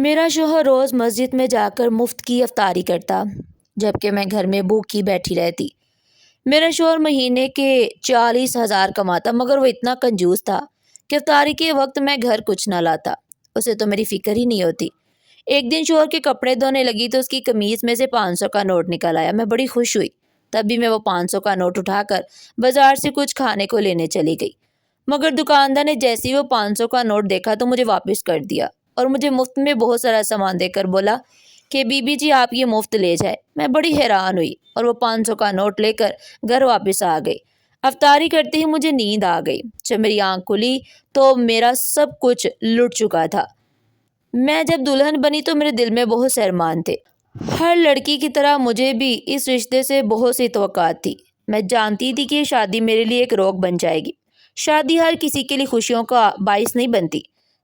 میرا شوہر روز مسجد میں جا کر مفت کی افطاری کرتا جبکہ میں گھر میں بھوکی بیٹھی رہتی۔ میرا شوہر مہینے کے 40,000 کماتا مگر وہ اتنا کنجوس تھا کہ افطاری کے وقت میں گھر کچھ نہ لاتا۔ اسے تو میری فکر ہی نہیں ہوتی۔ ایک دن شوہر کے کپڑے دھونے لگی تو اس کی قمیض میں سے 500 کا نوٹ نکل آیا۔ میں بڑی خوش ہوئی۔ تب بھی میں وہ 500 کا نوٹ اٹھا کر بازار سے کچھ کھانے کو لینے چلی گئی، مگر دکاندار نے جیسے ہی وہ 500 کا نوٹ دیکھا تو مجھے واپس کر دیا اور مجھے مفت میں بہت سارا سامان دے کر بولا کہ بی بی جی آپ یہ مفت لے جائے۔ میں بڑی حیران ہوئی اور وہ 500 کا نوٹ لے کر گھر واپس آ گئی۔ افطاری کرتے ہی مجھے نیند آ گئی۔ جب میری آنکھ کھلی تو میرا سب کچھ لٹ چکا تھا۔ میں جب دلہن بنی تو میرے دل میں بہت سے ارمان تھے۔ ہر لڑکی کی طرح مجھے بھی اس رشتے سے بہت سی توقعات تھی۔ میں جانتی تھی کہ یہ شادی میرے لیے ایک روک بن جائے گی۔ شادی ہر کسی کے لیے خوشیوں کا باعث نہیں بنتی،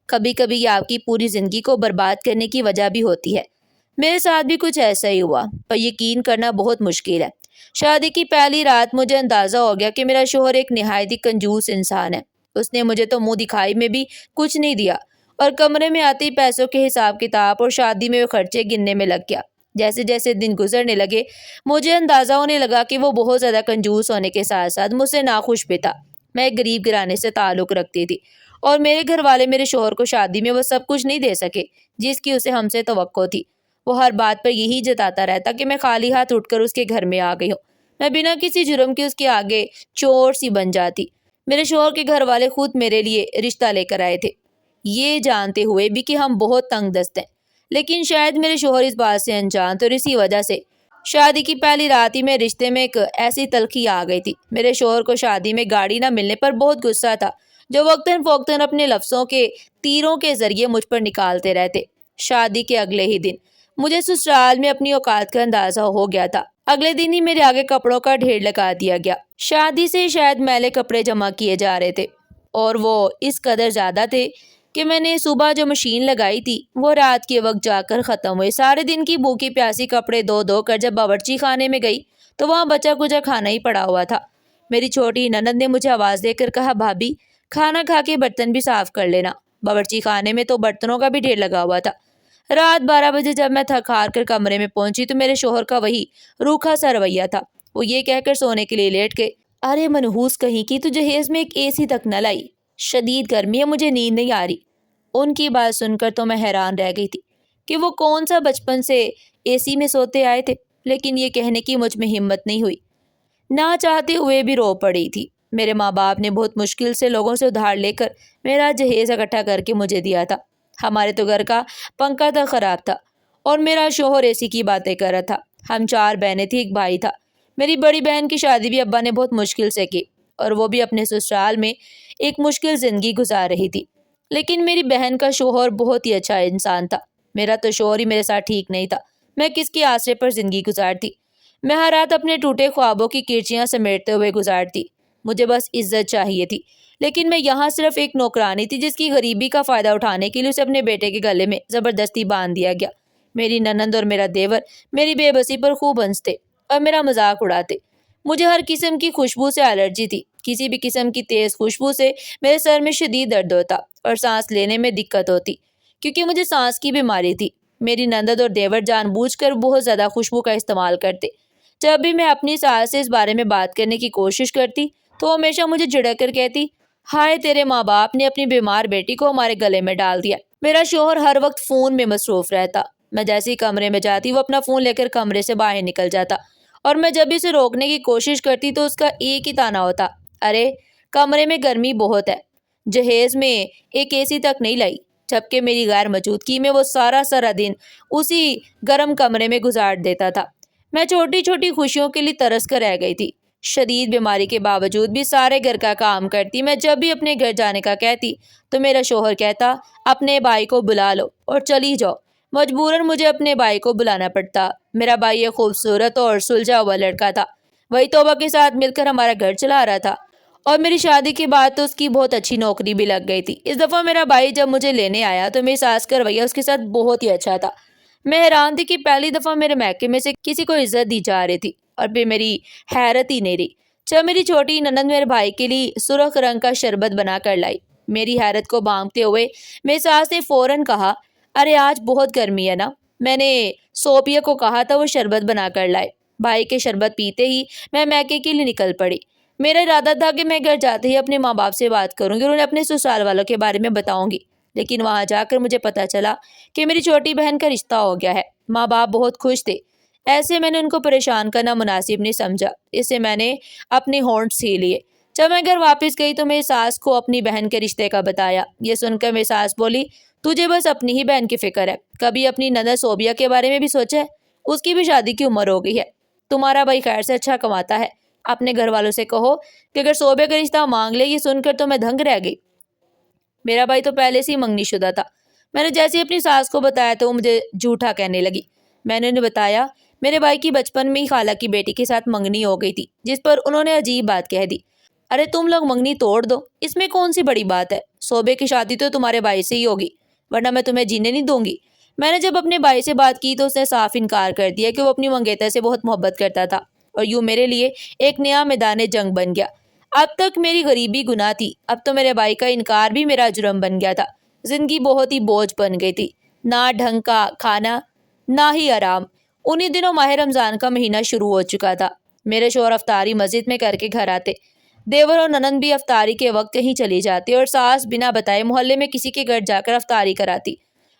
کبھی کبھی یہ آپ کی پوری زندگی کو برباد کرنے کی وجہ بھی ہوتی ہے۔ میرے ساتھ بھی کچھ ایسا ہی ہوا، پر یقین کرنا بہت مشکل ہے۔ شادی کی پہلی رات مجھے اندازہ ہو گیا کہ میرا شوہر ایک نہایت ہی کنجوس انسان ہے۔ اس نے مجھے تو منہ دکھائی میں بھی کچھ نہیں دیا اور کمرے میں آتے ہی پیسوں کے حساب کتاب اور شادی میں خرچے گننے میں لگ گیا۔ جیسے جیسے دن گزرنے لگے مجھے اندازہ ہونے لگا کہ وہ بہت زیادہ کنجوس ہونے کے ساتھ ساتھ مجھ سے ناخوش بھی تھا۔ میں ایک غریب گھرانے سے تعلق رکھتی تھی اور میرے گھر والے میرے شوہر کو شادی میں وہ سب کچھ نہیں دے سکے جس کی اسے ہم سے توقع تھی۔ وہ ہر بات پر یہی جتاتا رہتا کہ میں خالی ہاتھ اٹھ کر اس کے گھر میں آ گئی ہوں۔ میں بنا کسی جرم کے اس کے آگے چور سی بن جاتی۔ میرے شوہر کے گھر والے خود میرے لیے رشتہ لے کر آئے تھے، یہ جانتے ہوئے بھی کہ ہم بہت تنگ دست ہیں، لیکن شاید میرے شوہر اس بات سے انجان تھے اور اسی وجہ سے شادی کی پہلی رات ہی میں رشتے میں ایک ایسی تلخی آ گئی تھی۔ میرے شوہر کو شادی میں گاڑی نہ ملنے پر بہت غصہ تھا، جو وقتاً فوقتاً اپنے لفظوں کے تیروں کے ذریعے مجھ پر نکالتے رہتے۔ شادی کے اگلے ہی دن مجھے سسرال میں اپنی اوقات کا اندازہ ہو گیا تھا۔ اگلے دن ہی میرے آگے کپڑوں کا ڈھیر لگا دیا گیا۔ شادی سے شاید میلے کپڑے جمع کیے جا رہے تھے اور وہ اس قدر زیادہ تھے کہ میں نے صبح جو مشین لگائی تھی وہ رات کے وقت جا کر ختم ہوئے۔ سارے دن کی بھوکی پیاسی کپڑے دھو دھو کر جب باورچی خانے میں گئی تو وہاں بچا کچا کھانا ہی پڑا ہوا تھا۔ میری چھوٹی نند نے مجھے آواز دے کر کہا، بھابھی کھانا کھا کے برتن بھی صاف کر لینا۔ باورچی خانے میں تو برتنوں کا بھی ڈھیر لگا ہوا تھا۔ رات 12 بجے جب میں تھک ہار کر کمرے میں پہنچی تو میرے شوہر کا وہی روکھا سا رویہ تھا۔ وہ یہ کہہ کر سونے کے لیے لیٹ گئے، ارے منحوس کہیں کی، تو جہیز میں ایک اے سی تک نہ لائی، شدید گرمی ہے، مجھے نیند نہیں آ رہی۔ ان کی بات سن کر تو میں حیران رہ گئی تھی کہ وہ کون سا بچپن سے اے سی میں سوتے آئے تھے، لیکن یہ کہنے کی مجھ میں ہمت نہیں ہوئی۔ نہ چاہتے ہوئے بھی رو پڑی تھی۔ میرے ماں باپ نے بہت مشکل سے لوگوں سے ادھار لے کر میرا جہیز اکٹھا کر کے مجھے دیا تھا۔ ہمارے تو گھر کا پنکھا تک خراب تھا اور میرا شوہر اے سی کی باتیں کر رہا تھا۔ ہم 4 بہنیں تھیں، ایک بھائی تھا۔ میری بڑی بہن کی شادی بھی ابا نے بہت مشکل سے کی اور وہ بھی اپنے سسرال میں ایک مشکل زندگی گزار رہی تھی، لیکن میری بہن کا شوہر بہت ہی اچھا انسان تھا۔ میرا تو شوہر ہی میرے ساتھ ٹھیک نہیں تھا، میں کس کے آسرے پر زندگی گزارتی۔ میں ہر رات اپنے ٹوٹے خوابوں کی کرچیاں سمیٹتے ہوئے گزارتی۔ مجھے بس عزت چاہیے تھی، لیکن میں یہاں صرف ایک نوکرانی تھی جس کی غریبی کا فائدہ اٹھانے کے لیے اسے اپنے بیٹے کے گلے میں زبردستی باندھ دیا گیا۔ میری ننند اور میرا دیور میری بے بسی پر خوب ہنستے اور میرا مذاق اڑاتے۔ مجھے ہر قسم کی خوشبو سے الرجی تھی۔ کسی بھی قسم کی تیز خوشبو سے میرے سر میں شدید درد ہوتا اور سانس لینے میں دقت ہوتی، کیونکہ مجھے سانس کی بیماری تھی۔ میری ننند اور دیور جان بوجھ کر بہت زیادہ خوشبو کا استعمال کرتے۔ جب بھی میں اپنی ساس سے اس بارے میں بات کرنے کی کوشش کرتی تو وہ ہمیشہ مجھے جھڑک کر کہتی، ہائے تیرے ماں باپ نے اپنی بیمار بیٹی کو ہمارے گلے میں ڈال دیا۔ میرا شوہر ہر وقت فون میں مصروف رہتا۔ میں جیسے ہی کمرے میں جاتی وہ اپنا فون لے کر کمرے سے باہر نکل جاتا اور میں جب بھی اسے روکنے کی کوشش کرتی تو اس کا ایک ہی طعنہ ہوتا، ارے کمرے میں گرمی بہت ہے، جہیز میں ایک اے سی تک نہیں لائی، جبکہ میری غیر موجودگی میں وہ سارا دن اسی گرم کمرے میں گزار دیتا تھا۔ میں چھوٹی چھوٹی خوشیوں کے لیے ترس کر رہ گئی تھی۔ شدید بیماری کے باوجود بھی سارے گھر کا کام کرتی۔ میں جب بھی اپنے گھر جانے کا کہتی تو میرا شوہر کہتا، اپنے بھائی کو بلا لو اور چلی جاؤ۔ مجبوراً مجھے اپنے بھائی کو بلانا پڑتا۔ میرا بھائی ایک خوبصورت اور سلجھا ہوا لڑکا تھا، وہی توبہ کے ساتھ مل کر ہمارا گھر چلا رہا تھا اور میری شادی کے بعد تو اس کی بہت اچھی نوکری بھی لگ گئی تھی۔ اس دفعہ میرا بھائی جب مجھے لینے آیا تو میری ساس کا رویہ اس کے ساتھ بہت ہی اچھا تھا۔ میں حیران تھی کہ پہلی دفعہ میرے میکے میں سے کسی کو عزت دی جا رہی تھی اور پھر میری حیرت ہی نہیں رہی جب میری چھوٹی ننند میرے بھائی کے لیے سرخ رنگ کا شربت بنا کر لائی۔ میری حیرت کو بھانپتے ہوئے میری ساس نے فوراً کہا، ارے آج بہت گرمی ہے نا، میں نے صوبیہ کو کہا تھا وہ شربت بنا کر لائے۔ بھائی کے شربت پیتے ہی میں میکے کے لیے نکل پڑی۔ میرا ارادہ تھا کہ میں گھر جاتے ہی اپنے ماں باپ سے بات کروں گی اور انہیں اپنے سسرال والوں کے بارے میں بتاؤں گی، لیکن وہاں جا کر مجھے پتا چلا کہ میری چھوٹی بہن کا رشتہ ہو گیا ہے۔ ماں باپ بہت خوش تھے، ایسے میں نے ان کو پریشان کرنا مناسب نہیں سمجھا، اسے میں نے اپنے ہونٹ سی لیے۔ جب میں گھر واپس گئی تو میری ساس کو اپنی بہن کے رشتے کا بتایا۔ یہ سن کر میری ساس بولی، تجھے بس اپنی ہی بہن کی فکر ہے، کبھی اپنی نند صوبیہ کے بارے میں بھی سوچا ہے؟ اس کی بھی شادی کی عمر ہو گئی ہے، تمہارا بھائی خیر سے اچھا کماتا ہے، اپنے گھر والوں سے کہو کہ اگر صوبیہ کا رشتہ مانگ لے۔ یہ سن کر تو میں دھنگ رہ گئی، میرا بھائی تو پہلے سے ہی منگنی شدہ تھا۔ میں نے جیسے ہی اپنی ساس کو بتایا تو وہ مجھے جھوٹا کہنے لگی۔ میں نے انہیں بتایا میرے بھائی کی بچپن میں ہی خالہ کی بیٹی کے ساتھ منگنی ہو گئی تھی، جس پر انہوں نے عجیب بات کہہ دی، ارے تم لوگ منگنی توڑ دو، اس میں کون سی بڑی بات ہے، صوبیہ کی شادی تو تمہارے بھائی سے ہی ہوگی، ورنہ میں تمہیں جینے نہیں دوں گی۔ میں نے جب اپنے بھائی سے بات کی تو اس نے صاف انکار کر دیا کہ وہ اپنی منگیتر سے بہت محبت کرتا تھا، اور یوں میرے لیے ایک نیا میدان جنگ بن گیا۔ اب تک میری غریبی گناہ تھی، اب تو میرے بھائی کا انکار بھی میرا جرم بن گیا تھا۔ زندگی بہت ہی بوجھ بن گئی تھی، نہ ڈھنگ کا کھانا نہ ہی آرام۔ انہی دنوں ماہ رمضان کا مہینہ شروع ہو چکا تھا۔ میرے شوہر افطاری مسجد میں کر کے گھر آتے، دیور اور ننند بھی افطاری کے وقت کہیں چلی جاتی اور ساس بنا بتائے محلے میں کسی کے گھر جا کر افطاری کراتی۔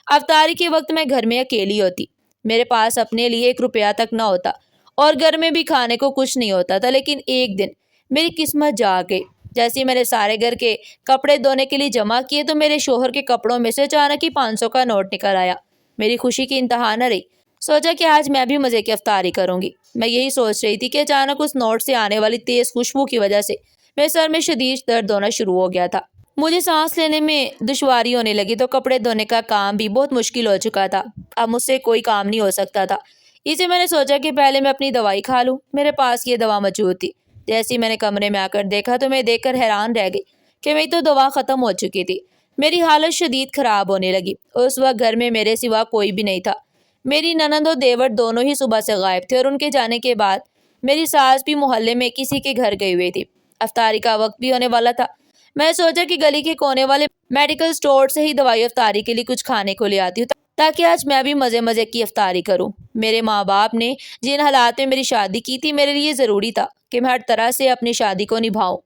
افطاری کے وقت میں گھر میں اکیلی ہوتی، میرے پاس اپنے لیے 1 روپیہ تک نہ ہوتا اور گھر میں بھی کھانے کو کچھ نہیں ہوتا تھا۔ لیکن ایک دن میری قسمت جاگ گئی، جیسے میں نے سارے گھر کے کپڑے دھونے کے لیے جمع کیے تو میرے شوہر کے کپڑوں میں سے اچانک ہی 500 کا نوٹ نکل آیا۔ میری خوشی کی انتہا نہ رہی، سوچا کہ آج میں بھی مزے کی افطاری کروں گی۔ میں یہی سوچ رہی تھی کہ اچانک اس نوٹ سے آنے والی تیز خوشبو کی وجہ سے میرے سر میں شدید درد ہونا شروع ہو گیا تھا۔ مجھے سانس لینے میں دشواری ہونے لگی تو کپڑے دھونے کا کام بھی بہت مشکل ہو چکا تھا، اب مجھ سے کوئی کام نہیں ہو سکتا تھا۔ اسے میں نے سوچا کہ پہلے میں اپنی دوائی کھا لوں۔ میرے پاس یہ دوا موجود تھی۔ جیسے ہی میں نے کمرے میں آ کر دیکھا تو میں دیکھ کر حیران رہ گئی کہ میری تو دوا ختم ہو چکی تھی۔ میری حالت شدید خراب ہونے لگی۔ اس وقت گھر میں میرے سوا کوئی بھی نہیں تھا۔ میری ننند اور دیور دونوں ہی صبح سے غائب تھے اور ان کے جانے کے بعد میری ساس بھی محلے میں کسی کے گھر گئی ہوئی تھی۔ افطاری کا وقت بھی ہونے والا تھا۔ میں نے سوچا کہ گلی کے کونے والے میڈیکل سٹور سے ہی دوائی افطاری کے لیے کچھ کھانے کو لے آتی ہوں تاکہ آج میں بھی مزے کی افطاری کروں۔ میرے ماں باپ نے جن حالات میں میری شادی کی تھی، میرے لیے ضروری تھا کہ میں ہر طرح سے اپنی شادی کو نبھاؤں۔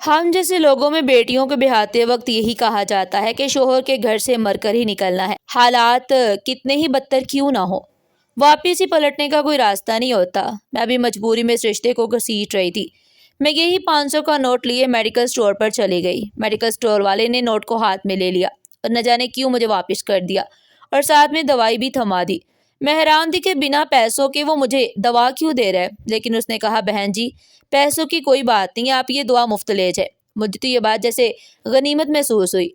ہم جیسے لوگوں میں بیٹیوں کو بہاتے وقت یہی کہا جاتا ہے کہ شوہر کے گھر سے مر کر ہی نکلنا ہے، حالات کتنے ہی بدتر کیوں نہ ہو، واپس ہی پلٹنے کا کوئی راستہ نہیں ہوتا۔ میں بھی مجبوری میں اس رشتے کو گھسیٹ رہی تھی۔ میں یہی 500 کا نوٹ لیے میڈیکل سٹور پر چلی گئی۔ میڈیکل سٹور والے نے نوٹ کو ہاتھ میں لے لیا اور نہ جانے کیوں مجھے واپس کر دیا اور ساتھ میں دوائی بھی تھما دی۔ میں حیران تھی کہ بنا پیسوں کے وہ مجھے دوا کیوں دے رہے، لیکن اس نے کہا، بہن جی پیسوں کی کوئی بات نہیں، آپ یہ دوا مفت لے جائیں۔ مجھے تو یہ بات جیسے غنیمت محسوس ہوئی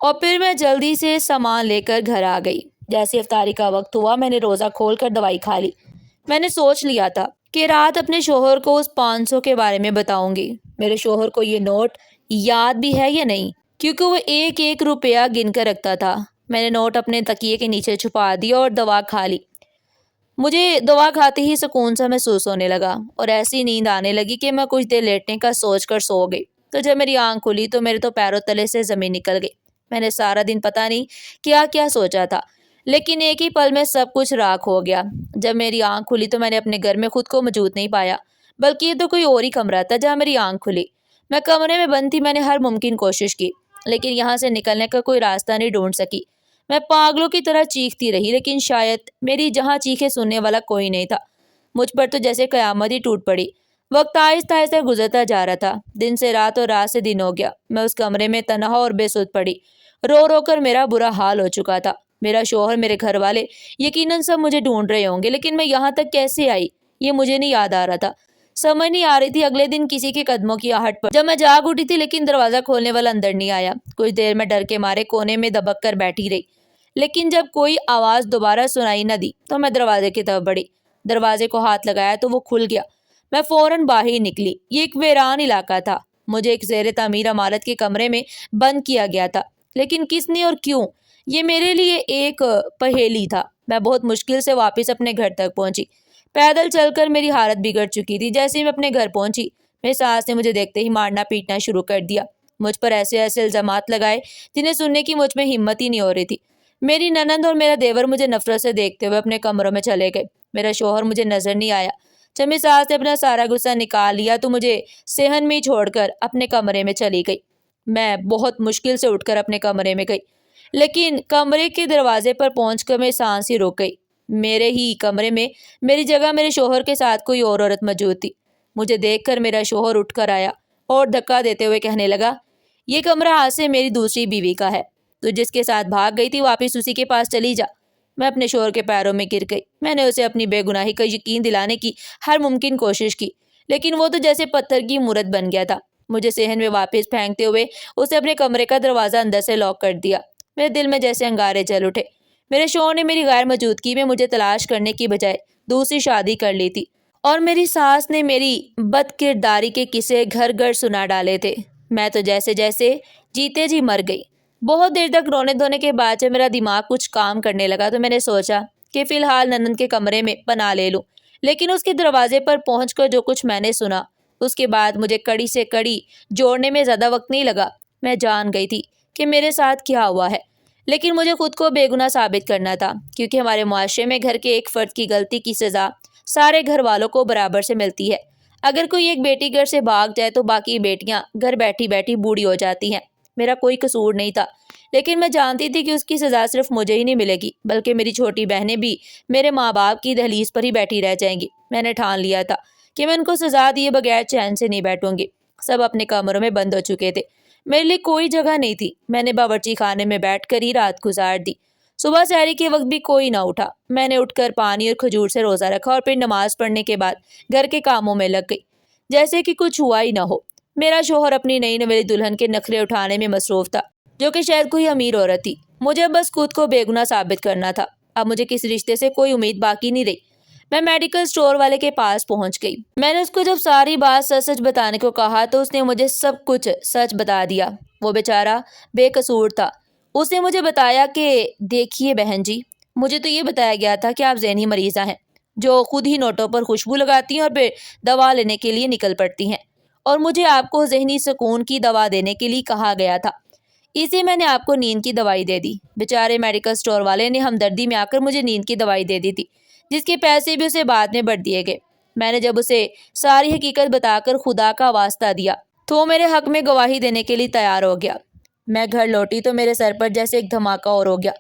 اور پھر میں جلدی سے سامان لے کر گھر آ گئی۔ جیسے افطاری کا وقت ہوا میں نے روزہ کھول کر دوائی کھا لی۔ میں نے سوچ لیا تھا کہ رات اپنے شوہر کو اس 500 کے بارے میں بتاؤں گی۔ میرے شوہر کو یہ نوٹ یاد بھی ہے یا نہیں، کیونکہ وہ 1 روپیہ گن کر رکھتا تھا۔ میں نے نوٹ اپنے تکیے کے نیچے چھپا دیا اور دوا کھا لی۔ مجھے دوا کھاتے ہی سکون سا محسوس ہونے لگا اور ایسی نیند آنے لگی کہ میں کچھ دیر لیٹنے کا سوچ کر سو گئی۔ تو جب میری آنکھ کھلی تو میرے تو پیروں تلے سے زمین نکل گئی۔ میں نے سارا دن پتہ نہیں کیا کیا سوچا تھا، لیکن ایک ہی پل میں سب کچھ راکھ ہو گیا۔ جب میری آنکھ کھلی تو میں نے اپنے گھر میں خود کو موجود نہیں پایا، بلکہ یہ تو کوئی اور ہی کمرہ تھا جہاں میری آنکھ کھلی۔ میں کمرے میں بند تھی۔ میں نے ہر ممکن کوشش کی، لیکن یہاں سے نکلنے کا کوئی راستہ نہیں ڈھونڈ سکی۔ میں پاگلوں کی طرح چیختی رہی، لیکن شاید میری جہاں چیخیں سننے والا کوئی نہیں تھا۔ مجھ پر تو جیسے قیامت ہی ٹوٹ پڑی۔ وقت آہستہ آہستہ گزرتا جا رہا تھا، دن سے رات اور رات سے دن ہو گیا۔ میں اس کمرے میں تنہا اور بے سود پڑی، رو رو کر میرا برا حال ہو چکا تھا۔ میرا شوہر، میرے گھر والے یقیناً سب مجھے ڈھونڈ رہے ہوں گے، لیکن میں یہاں تک کیسے آئی یہ مجھے نہیں یاد آ رہا تھا۔ سمجھ نہیں آ رہی تھی۔ اگلے دن کسی کے قدموں کی آہٹ پر جب میں جاگ اٹھی تھی، لیکن دروازہ کھولنے والا اندر نہیں آیا۔ کچھ دیر میں ڈر کے مارے کونے میں دبک کر بیٹھی رہی، لیکن جب کوئی آواز دوبارہ سنائی نہ دی تو میں دروازے کی طرف بڑھی۔ دروازے کو ہاتھ لگایا تو وہ کھل گیا۔ میں فوراً باہر نکلی۔ یہ ایک ویران علاقہ تھا۔ مجھے ایک زیر تعمیر عمارت کے کمرے میں بند کیا گیا تھا، لیکن کس نے اور کیوں، یہ میرے لیے ایک پہیلی تھا۔ میں بہت مشکل سے واپس اپنے گھر تک پہنچی۔ پیدل چل کر میری حالت بگڑ چکی تھی۔ جیسے ہی میں اپنے گھر پہنچی، میری ساس نے مجھے دیکھتے ہی مارنا پیٹنا شروع کر دیا۔ مجھ پر ایسے الزامات لگائے جنہیں سننے کی مجھ میں ہمت ہی نہیں ہو رہی تھی۔ میری ننند اور میرا دیور مجھے نفرت سے دیکھتے ہوئے اپنے کمروں میں چلے گئے۔ میرا شوہر مجھے نظر نہیں آیا۔ جب میری ساس نے اپنا سارا غصہ نکال لیا تو مجھے صحن میں چھوڑ کر اپنے کمرے میں چلی گئی۔ میں بہت مشکل سے اٹھ کر اپنے کمرے میں گئی، لیکن کمرے کے دروازے پر پہنچ کر میں سانس ہی رک گئی۔ میرے ہی کمرے میں میری جگہ میرے شوہر کے ساتھ کوئی اور عورت موجود تھی۔ مجھے دیکھ کر میرا شوہر اٹھ کر آیا اور دھکا دیتے ہوئے کہنے لگا، یہ کمرہ آج سے میری دوسری بیوی کا ہے، تو جس کے ساتھ بھاگ گئی تھی واپس اسی کے پاس چلی جا۔ میں اپنے شوہر کے پیروں میں گر گئی۔ میں نے اسے اپنی بے گناہی کا یقین دلانے کی ہر ممکن کوشش کی، لیکن وہ تو جیسے پتھر کی مورت بن گیا تھا۔ مجھے صحن میں واپس پھینکتے ہوئے اسے اپنے کمرے کا دروازہ اندر سے لاک کر دیا۔ میرے دل میں جیسے انگارے جل اٹھے۔ میرے شوہر نے میری غیر موجودگی میں مجھے تلاش کرنے کی بجائے دوسری شادی کر لی تھی، اور میری ساس نے میری بد کرداری کے قصے گھر گھر سنا ڈالے تھے۔ میں تو جیسے جیسے جیتے جی مر گئی۔ بہت دیر تک رونے دھونے کے بعد جب میرا دماغ کچھ کام کرنے لگا تو میں نے سوچا کہ فی الحال ننند کے کمرے میں پناہ لے لوں، لیکن اس کے دروازے پر پہنچ کر جو کچھ میں نے سنا اس کے بعد مجھے کڑی سے کڑی جوڑنے میں زیادہ وقت نہیں لگا۔ میں جان گئی تھی کہ میرے ساتھ کیا ہوا ہے، لیکن مجھے خود کو بے گناہ ثابت کرنا تھا، کیونکہ ہمارے معاشرے میں گھر کے ایک فرد کی غلطی کی سزا سارے گھر والوں کو برابر سے ملتی ہے۔ اگر کوئی ایک بیٹی گھر سے بھاگ جائے تو باقی بیٹیاں گھر بیٹھی بیٹھی بوڑھی ہو جاتی ہیں۔ میرا کوئی قصور نہیں تھا، لیکن میں جانتی تھی کہ اس کی سزا صرف مجھے ہی نہیں ملے گی، بلکہ میری چھوٹی بہنیں بھی میرے ماں باپ کی دہلیز پر ہی بیٹھی رہ جائیں گی۔ میں نے ٹھان لیا تھا کہ میں ان کو سزا دیے بغیر چین سے نہیں بیٹھوں گی۔ سب اپنے کمروں میں بند ہو چکے تھے، میرے لیے کوئی جگہ نہیں تھی۔ میں نے باورچی خانے میں بیٹھ کر ہی رات گزار دی۔ صبح سحری کے وقت بھی کوئی نہ اٹھا۔ میں نے اٹھ کر پانی اور کھجور سے روزہ رکھا اور پھر نماز پڑھنے کے بعد گھر کے کاموں میں لگ گئی، جیسے کہ کچھ ہوا ہی نہ ہو۔ میرا شوہر اپنی نئی نویلی دلہن کے نخرے اٹھانے میں مصروف تھا، جو کہ شاید کوئی امیر عورت تھی۔ مجھے بس خود کو بے گناہ ثابت کرنا تھا۔ اب مجھے کسی رشتے سے کوئی امید باقی نہیں رہی۔ میں میڈیکل سٹور والے کے پاس پہنچ گئی۔ میں نے اس کو جب ساری بات سچ سچ بتانے کو کہا تو اس نے مجھے سب کچھ سچ بتا دیا۔ وہ بیچارہ بے قصور تھا۔ اس نے مجھے بتایا کہ دیکھیے بہن جی، مجھے تو یہ بتایا گیا تھا کہ آپ ذہنی مریضہ ہیں، جو خود ہی نوٹوں پر خوشبو لگاتی ہیں اور پھر دوا لینے کے لیے نکل پڑتی ہیں، اور مجھے آپ کو ذہنی سکون کی دوا دینے کے لیے کہا گیا تھا، اسی میں نے آپ کو نیند کی دوائی دے دی۔ بیچارے میڈیکل سٹور والے نے ہمدردی میں آ کر مجھے نیند کی دوائی دے دی تھی، جس کے پیسے بھی اسے بعد میں بڑھ دیے گئے۔ میں نے جب اسے ساری حقیقت بتا کر خدا کا واسطہ دیا تو وہ میرے حق میں گواہی دینے کے لیے تیار ہو گیا۔ میں گھر لوٹی تو میرے سر پر جیسے ایک دھماکہ اور ہو گیا۔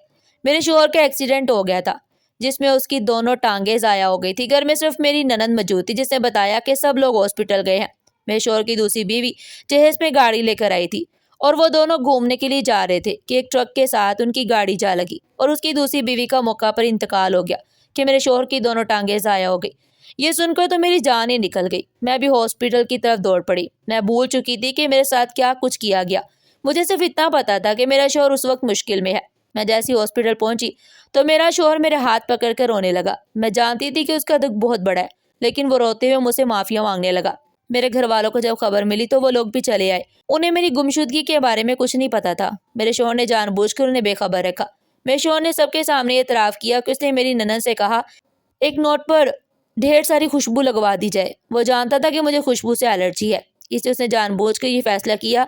میرے شوہر کا ایکسیڈنٹ ہو گیا تھا، جس میں اس کی دونوں ٹانگیں ضائع ہو گئی تھی۔ گھر میں صرف میری ننند موجود تھی، جس نے بتایا کہ سب لوگ ہاسپٹل گئے ہیں۔ میرے شوہر کی دوسری بیوی جہیز میں گاڑی لے کر آئی تھی، اور وہ دونوں گھومنے کے لیے جا رہے تھے کہ ایک ٹرک کے ساتھ ان کی گاڑی جا لگی، اور اس کی دوسری بیوی کا موقع پر انتقال ہو گیا کہ میرے شوہر کی دونوں ٹانگیں ضائع ہو گئی۔ یہ سن کر تو میری جان ہی نکل گئی۔ میں بھی ہاسپٹل کی طرف دوڑ پڑی۔ میں بھول چکی تھی کہ میرے ساتھ کیا کچھ کیا گیا۔ مجھے صرف اتنا پتا تھا کہ میرا شوہر اس وقت مشکل میں ہے۔ میں جیسی ہاسپٹل پہنچی تو میرا شوہر میرے ہاتھ پکڑ کر رونے لگا۔ میں جانتی تھی کہ اس کا دکھ بہت بڑا ہے، لیکن وہ روتے ہوئے مجھ سے معافیا مانگنے لگا۔ میرے گھر والوں کو جب خبر ملی تو وہ لوگ بھی چلے آئے۔ انہیں میری گمشدگی کے بارے میں کچھ نہیں پتا تھا۔ میرے شوہر نے جان بوجھ کر انہیں بے خبر رکھا۔ میرے شوہر نے سب کے سامنے اعتراف کیا کہ اس نے میری ننند سے کہا ایک نوٹ پر ڈھیر ساری خوشبو لگوا دی جائے۔ وہ جانتا تھا کہ مجھے خوشبو سے الرجی ہے، اس لیے اس نے جان بوجھ کر یہ فیصلہ کیا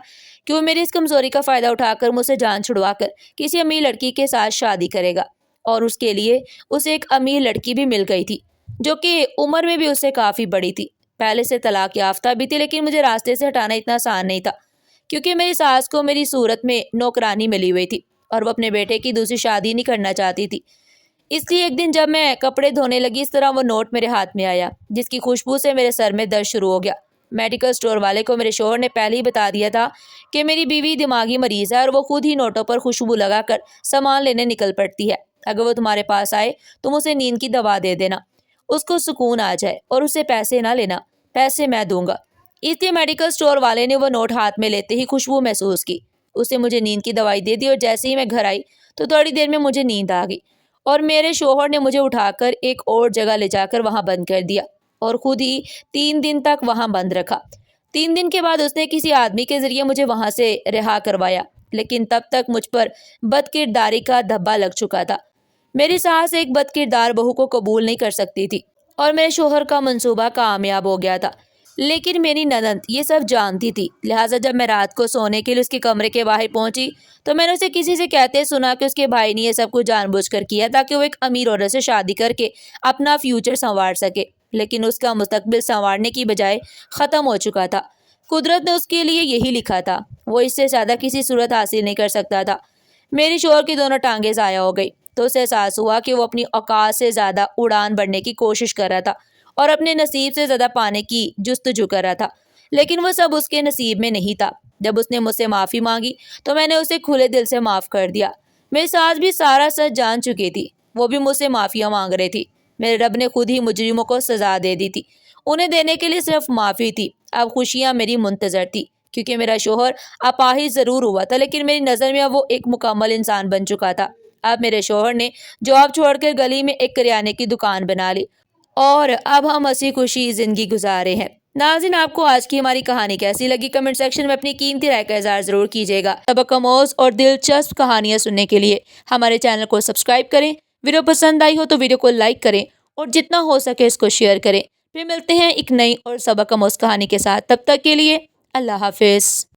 کہ وہ میری اس کمزوری کا فائدہ اٹھا کر مجھ سے جان چھڑوا کر کسی امیر لڑکی کے ساتھ شادی کرے گا، اور اس کے لیے اسے ایک امیر لڑکی بھی مل گئی تھی، جو کہ عمر میں بھی اس سے کافی بڑی تھی، پہلے سے طلاق یافتہ بھی تھی، لیکن مجھے راستے سے ہٹانا اتنا آسان نہیں تھا، کیونکہ میری ساس کو میری صورت میں نوکرانی ملی ہوئی تھی، اور وہ اپنے بیٹے کی دوسری شادی نہیں کرنا چاہتی تھی۔ اس لیے ایک دن جب میں کپڑے دھونے لگی، اس طرح وہ نوٹ میرے ہاتھ میں آیا، جس کی خوشبو سے میرے سر میں درد شروع ہو گیا۔ میڈیکل سٹور والے کو میرے شوہر نے پہلے ہی بتا دیا تھا کہ میری بیوی دماغی مریض ہے، اور وہ خود ہی نوٹوں پر خوشبو لگا کر سامان لینے نکل پڑتی ہے۔ اگر وہ تمہارے پاس آئے تم اسے نیند کی دوا دے دینا، اس کو سکون آ جائے، اور اسے پیسے نہ لینا، پیسے میں دوں گا۔ اس لیے میڈیکل سٹور والے نے وہ نوٹ ہاتھ میں لیتے ہی خوشبو محسوس کی، اسے مجھے نیند کی دوائی دے دی، اور جیسے ہی میں گھر آئی تو تھوڑی دیر میں مجھے نیند آ گئی، اور میرے شوہر نے مجھے اٹھا کر ایک اور جگہ لے جا کر وہاں بند کر دیا، اور خود ہی 3 دن تک وہاں بند رکھا۔ 3 دن کے بعد اس نے کسی آدمی کے ذریعے مجھے وہاں سے رہا کروایا، لیکن تب تک مجھ پر بد کرداری کا دھبا لگ چکا تھا۔ میری ساس ایک بد کردار بہو کو قبول نہیں کر سکتی تھی، اور میرے شوہر کا منصوبہ کامیاب ہو گیا تھا۔ لیکن میری نند یہ سب جانتی تھی، لہٰذا جب میں رات کو سونے کے لیے اس کے کمرے کے باہر پہنچی تو میں نے اسے کسی سے کہتے سنا کہ اس کے بھائی نے یہ سب کچھ جان بوجھ کر کیا تاکہ وہ ایک امیر عورت سے شادی کر کے اپنا فیوچر سنوار سکے، لیکن اس کا مستقبل سنوارنے کی بجائے ختم ہو چکا تھا۔ قدرت نے اس کے لیے یہی لکھا تھا، وہ اس سے زیادہ کسی صورت حاصل نہیں کر سکتا تھا۔ میری شوہر کی دونوں ٹانگیں ضائع ہو گئی تو اسے احساس ہوا کہ وہ اپنی اوقات سے زیادہ اڑان بھرنے کی کوشش کر رہا تھا اور اپنے نصیب سے زیادہ پانے کی جستجو کر رہا تھا، لیکن وہ سب اس کے نصیب میں نہیں تھا۔ جب اس نے مجھ سے معافی مانگی تو میں نے اسے کھلے دل سے معاف کر دیا۔ میری ساس بھی سارا سچ جان چکی تھی، وہ بھی مجھ سے معافیاں مانگ رہی تھی۔ میرے رب نے خود ہی مجرموں کو سزا دے دی تھی، انہیں دینے کے لیے صرف معافی تھی۔ اب خوشیاں میری منتظر تھی، کیونکہ میرا شوہر اپاہج ضرور ہوا تھا لیکن میری نظر میں اب وہ ایک مکمل انسان بن چکا تھا۔ اب میرے شوہر نے جاب چھوڑ کر گلی میں ایک کریانے کی دکان بنا لی اور اب ہم ہنسی خوشی زندگی گزار رہے ہیں۔ ناظرین، آپ کو آج کی ہماری کہانی کیسی لگی؟ کمنٹ سیکشن میں اپنی قیمتی رائے کا اظہار ضرور کیجیے گا۔ سبق آموز اور دلچسپ کہانیاں سننے کے لیے ہمارے چینل کو سبسکرائب کریں۔ ویڈیو پسند آئی ہو تو ویڈیو کو لائک کریں اور جتنا ہو سکے اس کو شیئر کریں۔ پھر ملتے ہیں ایک نئی اور سبق آموز کہانی کے ساتھ، تب تک کے لیے اللہ حافظ۔